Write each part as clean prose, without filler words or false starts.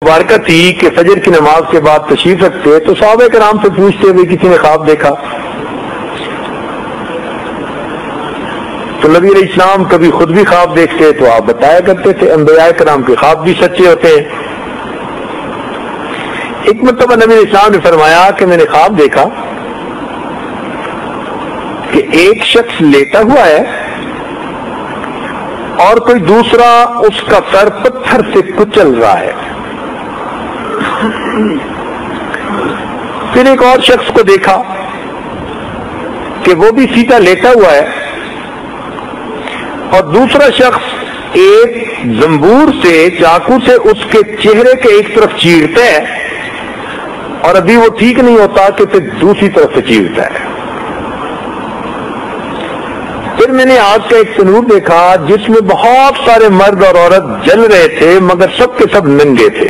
مبارکہ تھی کہ فجر کی نماز کے بعد تشریف رکھتے تو صحابہ کرام سے پوچھتے ہوئے کسی نے خواب دیکھا تو نبی علیہ السلام کبھی خود بھی خواب دیکھتے تو آپ بتایا کرتے تھے. انبیاء کرام کے خواب بھی سچے ہوتے ہیں. ایک مرتبہ نبی علیہ السلام نے فرمایا کہ میں نے خواب دیکھا کہ ایک شخص لیٹا ہوا ہے اور کوئی دوسرا اس کا سر پتھر سے کچل رہا ہے. پھر ایک اور شخص کو دیکھا کہ وہ بھی سیدھا لیٹا ہوا ہے اور دوسرا شخص ایک زنبور سے چاقو سے اس کے چہرے کے ایک طرف چیرتا ہے اور ابھی وہ ٹھیک نہیں ہوتا کہ پھر دوسری طرف سے چیرتا ہے. پھر میں نے آگ کا ایک تنور دیکھا جس میں بہت سارے مرد اور عورت جل رہے تھے مگر سب کے سب ننگے تھے.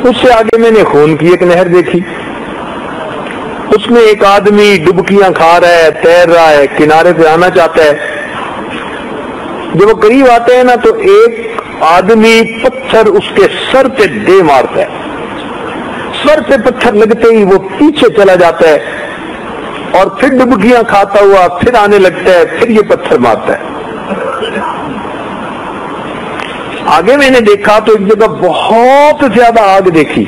اس سے آگے میں نے خون کی ایک نہر دیکھی. اس میں ایک آدمی ڈبکیاں کھا رہا ہے, تیر رہا ہے, کنارے پہ آنا چاہتا ہے. جب وہ قریب آتے ہیں نا تو ایک آدمی پتھر اس کے سر پہ دے مارتا ہے. سر پہ پتھر لگتے ہی وہ پیچھے چلا جاتا ہے اور پھر ڈبکیاں کھاتا ہوا پھر آنے لگتا ہے, پھر یہ پتھر مارتا ہے. آگے میں نے دیکھا تو ایک جگہ بہت زیادہ آگ دیکھی.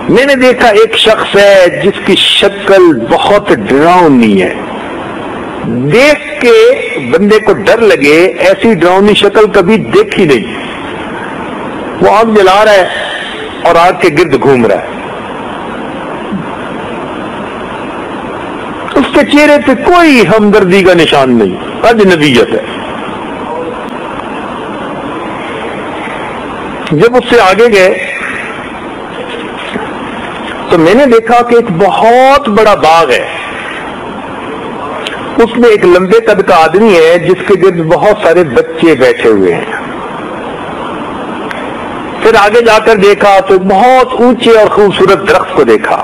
میں نے دیکھا ایک شخص ہے جس کی شکل بہت ڈراؤنی ہے. دیکھ کے بندے کو ڈر لگے, ایسی ڈراؤنی شکل کبھی دیکھی نہیں. وہ آگ جلا رہا ہے اور آگ کے گرد گھوم رہا ہے. اس کے چہرے پہ کوئی ہمدردی کا نشان نہیں, اجنبیت ہے. جب اس سے آگے گئے تو میں نے دیکھا کہ ایک بہت بڑا باغ ہے. اس میں ایک لمبے قد کا آدمی ہے جس کے گرد بہت سارے بچے بیٹھے ہوئے ہیں. پھر آگے جا کر دیکھا تو ایک بہت اونچے اور خوبصورت درخت کو دیکھا.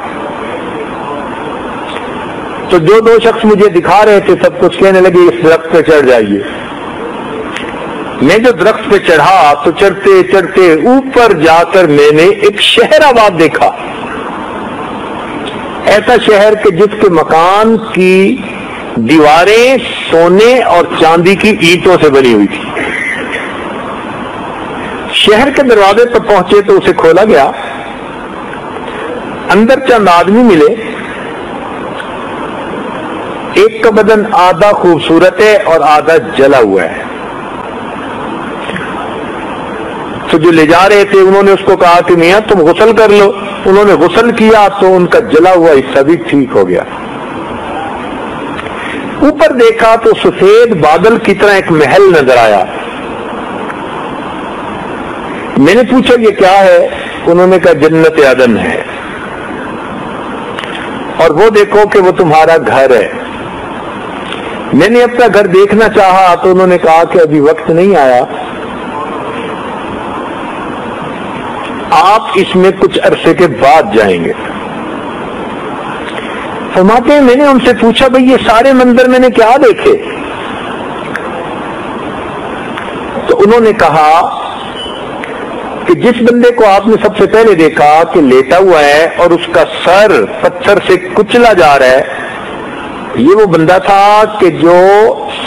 تو جو دو شخص مجھے دکھا رہے تھے سب کچھ کہنے لگے اس درخت پہ چڑھ جائیے. میں جو درخت پہ چڑھا تو چڑھتے چڑھتے اوپر جا کر میں نے ایک شہر آباد دیکھا. ایسا شہر کہ جس کے مکان کی دیواریں سونے اور چاندی کی اینٹوں سے بنی ہوئی تھی. شہر کے دروازے پر پہنچے تو اسے کھولا گیا. اندر چند آدمی ملے. ایک کا بدن آدھا خوبصورت ہے اور آدھا جلا ہوا ہے. تو جو لے جا رہے تھے انہوں نے اس کو کہا کہ میاں تم غسل کر لو. انہوں نے غسل کیا تو ان کا جلا ہوا حصہ بھی ٹھیک ہو گیا. اوپر دیکھا تو سفید بادل کی طرح ایک محل نظر آیا. میں نے پوچھا یہ کیا ہے؟ انہوں نے کہا جنت عدن ہے اور وہ دیکھو کہ وہ تمہارا گھر ہے. میں نے اپنا گھر دیکھنا چاہا تو انہوں نے کہا کہ ابھی وقت نہیں آیا, آپ اس میں کچھ عرصے کے بعد جائیں گے. فرماتے ہیں میں نے ان سے پوچھا بھئی یہ سارے منظر میں نے کیا دیکھے؟ تو انہوں نے کہا کہ جس بندے کو آپ نے سب سے پہلے دیکھا کہ لیٹا ہوا ہے اور اس کا سر پتھر سے کچلا جا رہا ہے, یہ وہ بندہ تھا کہ جو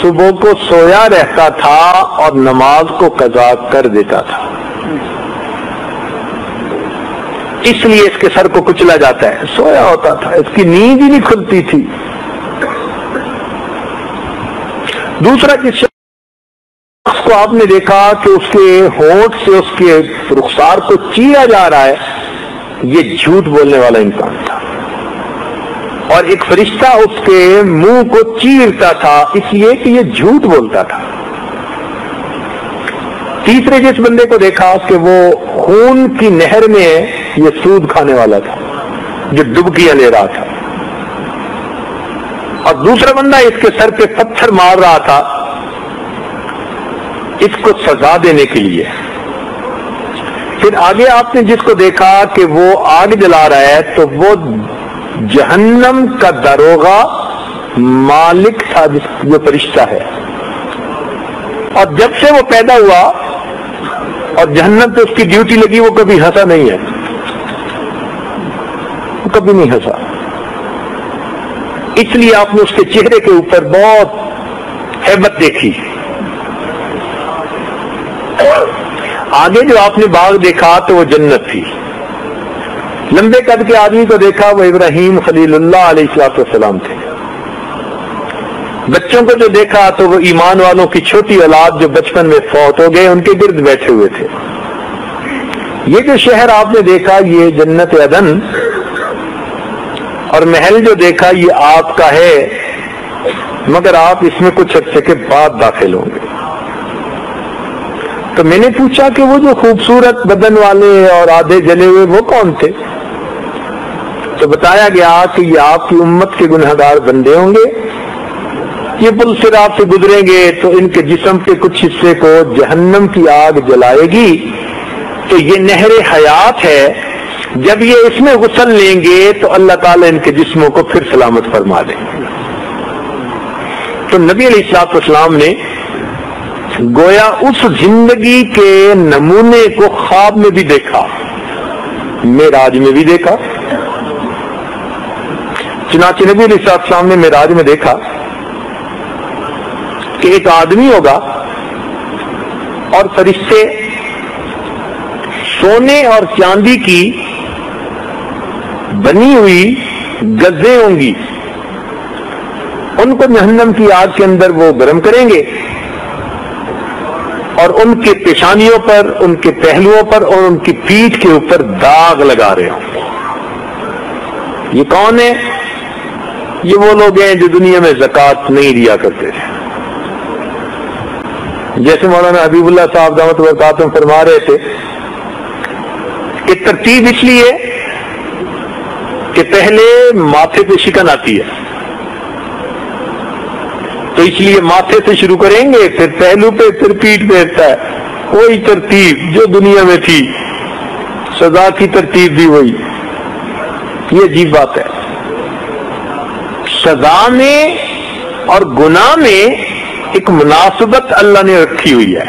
صبح کو سویا رہتا تھا اور نماز کو قضا کر دیتا تھا. اس لیے اس کے سر کو کچلا جاتا ہے. سویا ہوتا تھا, اس کی نیند ہی نہیں کھلتی تھی. دوسرا جس شخص کو آپ نے دیکھا کہ اس کے ہونٹ سے اس کے رخسار کو چیرا جا رہا ہے, یہ جھوٹ بولنے والا انسان تھا اور ایک فرشتہ اس کے منہ کو چیرتا تھا اس لیے کہ یہ جھوٹ بولتا تھا. تیسرے جس بندے کو دیکھا کہ وہ خون کی نہر میں یہ سود کھانے والا تھا جو ڈبکیاں لے رہا تھا, اور دوسرا بندہ اس کے سر پہ پتھر مار رہا تھا اس کو سزا دینے کے لیے. پھر آگے آپ نے جس کو دیکھا کہ وہ آگ جلا رہا ہے تو وہ جہنم کا داروغہ مالک تھا جو فرشتہ ہے. اور جب سے وہ پیدا ہوا اور جہنم پہ اس کی ڈیوٹی لگی وہ کبھی ہنسا نہیں ہے، وہ کبھی نہیں ہنسا. اس لیے آپ نے اس کے چہرے کے اوپر بہت ہیبت دیکھی. آگے جو آپ نے باغ دیکھا تو وہ جنت تھی. لمبے قد کے آدمی کو دیکھا وہ ابراہیم خلیل اللہ علیہ السلام تھے. بچوں کو جو دیکھا تو وہ ایمان والوں کی چھوٹی اولاد جو بچپن میں فوت ہو گئے ان کے گرد بیٹھے ہوئے تھے. یہ جو شہر آپ نے دیکھا یہ جنت عدن، اور محل جو دیکھا یہ آپ کا ہے، مگر آپ اس میں کچھ عرصے کے بعد داخل ہوں گے. تو میں نے پوچھا کہ وہ جو خوبصورت بدن والے اور آدھے جلے ہوئے وہ کون تھے؟ تو بتایا گیا کہ یہ آپ کی امت کے گنہگار بندے ہوں گے. یہ پل صراط سے گزریں گے تو ان کے جسم کے کچھ حصے کو جہنم کی آگ جلائے گی، تو یہ نہر حیات ہے. جب یہ اس میں غسل لیں گے تو اللہ تعالیٰ ان کے جسموں کو پھر سلامت فرما دیں گے. تو نبی علیہ الصلوۃ والسلام نے گویا اس زندگی کے نمونے کو خواب میں بھی دیکھا، معراج میں بھی دیکھا. چنانچہ نبی علیہ الصلوۃ والسلام نے معراج میں دیکھا کہ ایک آدمی ہوگا اور فرشتے سونے اور چاندی کی بنی ہوئی گزیں ہوں گی، ان کو جہنم کی آگ کے اندر وہ گرم کریں گے اور ان کے پیشانیوں پر، ان کے پہلوؤں پر اور ان کی پیٹھ کے اوپر داغ لگا رہے ہوں. یہ کون ہے؟ یہ وہ لوگ ہیں جو دنیا میں زکوٰۃ نہیں دیا کرتے تھے. جیسے مولانا حبیب اللہ صاحب دعوت برکاتہم فرما رہے تھے کہ ترتیب اس لیے کہ پہلے ماتھے پہ شکن آتی ہے، تو اس لیے ماتھے سے شروع کریں گے، پھر پہلو پہ، پھر پیٹھ پہ ہوتا ہے. وہی ترتیب جو دنیا میں تھی، سزا کی ترتیب بھی وہی. یہ عجیب بات ہے، سزا میں اور گناہ میں ایک مناسبت اللہ نے رکھی ہوئی ہے.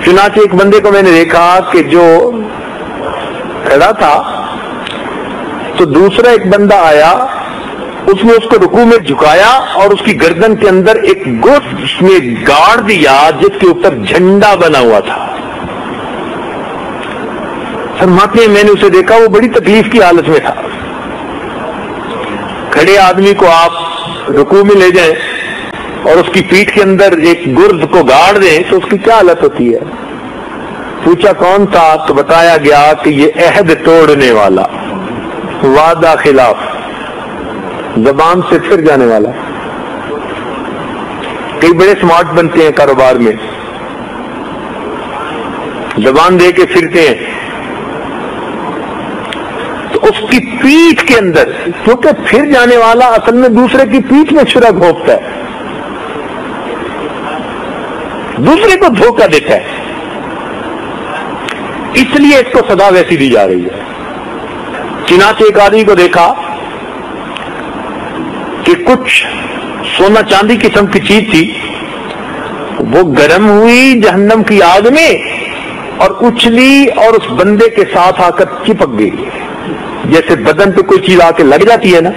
چنانچہ ایک بندے کو میں نے دیکھا کہ جو کھڑا تھا تو دوسرا ایک بندہ آیا، اس نے اس کو رکوع میں جھکایا اور اس کی گردن کے اندر ایک گوشت اس میں گاڑ دیا جس کے اوپر جھنڈا بنا ہوا تھا. فرماتے ہیں میں نے اسے دیکھا وہ بڑی تکلیف کی حالت میں تھا. کھڑے آدمی کو آپ رکوع میں لے جائیں اور اس کی پیٹھ کے اندر ایک گرد کو گاڑ دیں تو اس کی کیا حالت ہوتی ہے. پوچھا کون تھا تو بتایا گیا کہ یہ عہد توڑنے والا، وعدہ خلاف، زبان سے پھر جانے والا. کئی بڑے سمارٹ بنتے ہیں کاروبار میں، زبان دے کے پھرتے ہیں، تو اس کی پیٹھ کے اندر، کیونکہ پھر جانے والا اصل میں دوسرے کی پیٹھ میں چھرا گھونپتا ہے، دوسرے کو دھوکہ دیتا ہے، اس لیے اس کو سزا ویسی دی جا رہی ہے. چنانچہ ایک آدمی کو دیکھا کہ کچھ سونا چاندی قسم کی چیز تھی، وہ گرم ہوئی جہنم کی آگ میں اور اچھلی اور اس بندے کے ساتھ آ کر چپک گئی، جیسے بدن پہ کوئی چیز آ کے لگ جاتی ہے نا.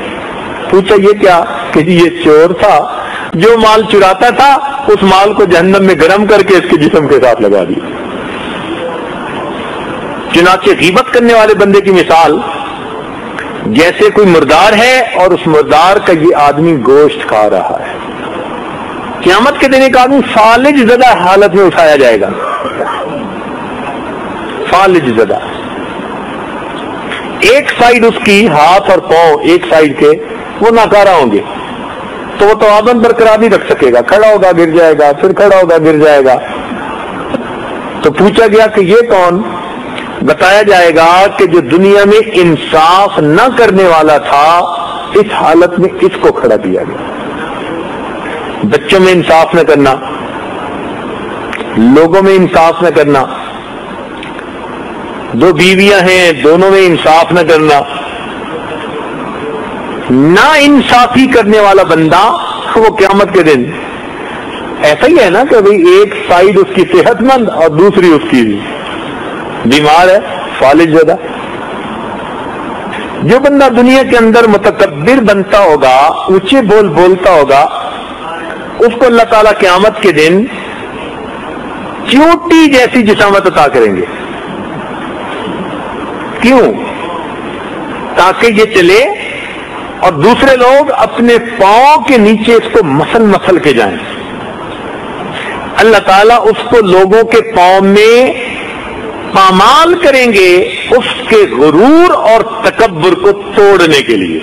پوچھا یہ کیا؟ کہ یہ چور تھا، جو مال چراتا تھا اس مال کو جہنم میں گرم کر کے اس کے جسم کے ساتھ لگا دیا. چنانچہ غیبت کرنے والے بندے کی مثال جیسے کوئی مردار ہے اور اس مردار کا یہ آدمی گوشت کھا رہا ہے. قیامت کے دن ایک آدمی فالج زدہ حالت میں اٹھایا جائے گا، فالج زدہ. ایک سائیڈ اس کی ہاتھ اور پاؤں ایک سائیڈ کے وہ ناکارہ ہوں گے، تو وہ توازن برقرار نہیں رکھ سکے گا، کھڑا ہوگا گر جائے گا، پھر کھڑا ہوگا گر جائے گا. تو پوچھا گیا کہ یہ کون؟ بتایا جائے گا کہ جو دنیا میں انصاف نہ کرنے والا تھا اس حالت میں اس کو کھڑا کیا گیا. بچوں میں انصاف نہ کرنا، لوگوں میں انصاف نہ کرنا، دو بیویاں ہیں دونوں میں انصاف نہ کرنا، نا انصافی کرنے والا بندہ وہ قیامت کے دن ایسا ہی ہے نا کہ بھئی ایک سائڈ اس کی صحت مند اور دوسری اس کی بیمار ہے، فالج زدہ۔ جو بندہ دنیا کے اندر متکبر بنتا ہوگا، اونچے بول بولتا ہوگا، اس کو اللہ تعالیٰ قیامت کے دن چیونٹی جیسی جسامت عطا کریں گے۔ کیوں؟ تاکہ یہ چلے اور دوسرے لوگ اپنے پاؤں کے نیچے اس کو مسل مسل کے جائیں۔ اللہ تعالیٰ اس کو لوگوں کے پاؤں میں پامال کریں گے اس کے غرور اور تکبر کو توڑنے کے لیے۔